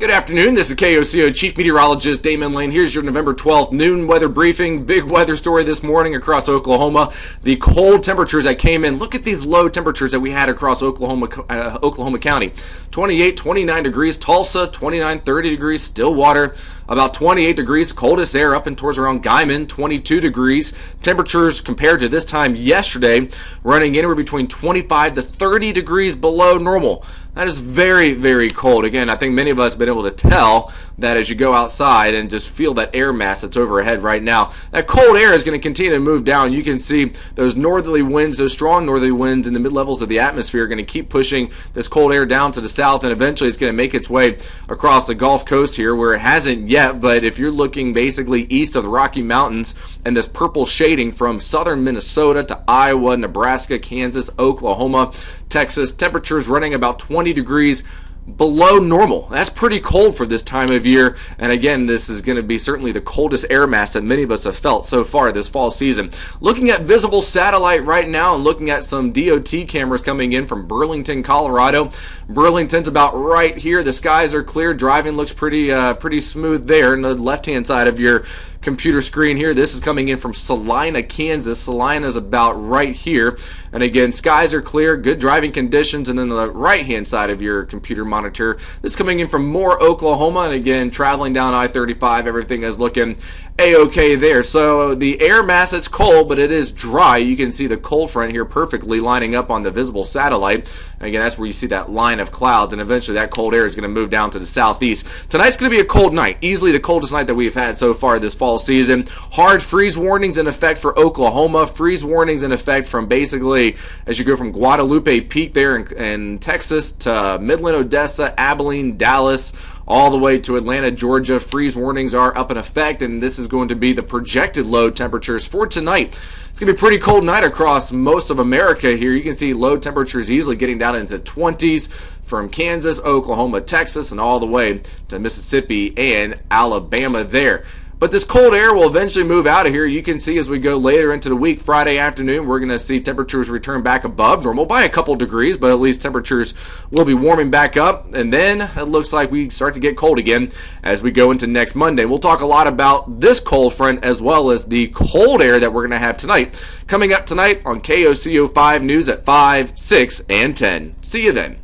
Good afternoon. This is KOCO Chief Meteorologist Damon Lane. Here's your November 12th noon weather briefing. Big weather story this morning across Oklahoma. The cold temperatures that came in. Look at these low temperatures that we had across Oklahoma County. 28, 29 degrees. Tulsa, 29, 30 degrees. Stillwater, about 28 degrees. Coldest air up and towards around Guymon, 22 degrees. Temperatures compared to this time yesterday running anywhere between 25 to 30 degrees below normal. That is very, very cold. Again, I think many of us have been able to tell that as you go outside and just feel that air mass that's overhead right now. That cold air is going to continue to move down. You can see those northerly winds, those strong northerly winds in the mid-levels of the atmosphere are going to keep pushing this cold air down to the south, and eventually it's going to make its way across the Gulf Coast here, where it hasn't yet, but if you're looking basically east of the Rocky Mountains and this purple shading from southern Minnesota to Iowa, Nebraska, Kansas, Oklahoma, Texas, temperatures running about 20 degrees below normal. That's pretty cold for this time of year, and again, this is going to be certainly the coldest air mass that many of us have felt so far this fall season. Looking at visible satellite right now and looking at some DOT cameras coming in from Burlington, Colorado. Burlington's about right here. The skies are clear. Driving looks pretty smooth there. On the left-hand side of your computer screen here, this is coming in from Salina, Kansas. Salina is about right here, and again, skies are clear, good driving conditions. And then the right-hand side of your computer monitor, this is coming in from Moore, Oklahoma, and again, traveling down I-35, everything is looking a-okay there. So the air mass, it's cold, but it is dry. You can see the cold front here perfectly lining up on the visible satellite. And again, that's where you see that line of clouds, and eventually that cold air is going to move down to the southeast. Tonight's going to be a cold night, easily the coldest night that we've had so far this fall season. Hard freeze warnings in effect for Oklahoma. Freeze warnings in effect from basically as you go from Guadalupe Peak there in Texas to Midland, Odessa, Abilene, Dallas, all the way to Atlanta, Georgia. Freeze warnings are up in effect, and this is going to be the projected low temperatures for tonight. It's going to be a pretty cold night across most of America here. You can see low temperatures easily getting down into 20s from Kansas, Oklahoma, Texas, and all the way to Mississippi and Alabama there. But this cold air will eventually move out of here. You can see as we go later into the week, Friday afternoon, we're going to see temperatures return back above normal by a couple degrees, but at least temperatures will be warming back up. And then it looks like we start to get cold again as we go into next Monday. We'll talk a lot about this cold front as well as the cold air that we're going to have tonight. Coming up tonight on KOCO 5 News at 5, 6, and 10. See you then.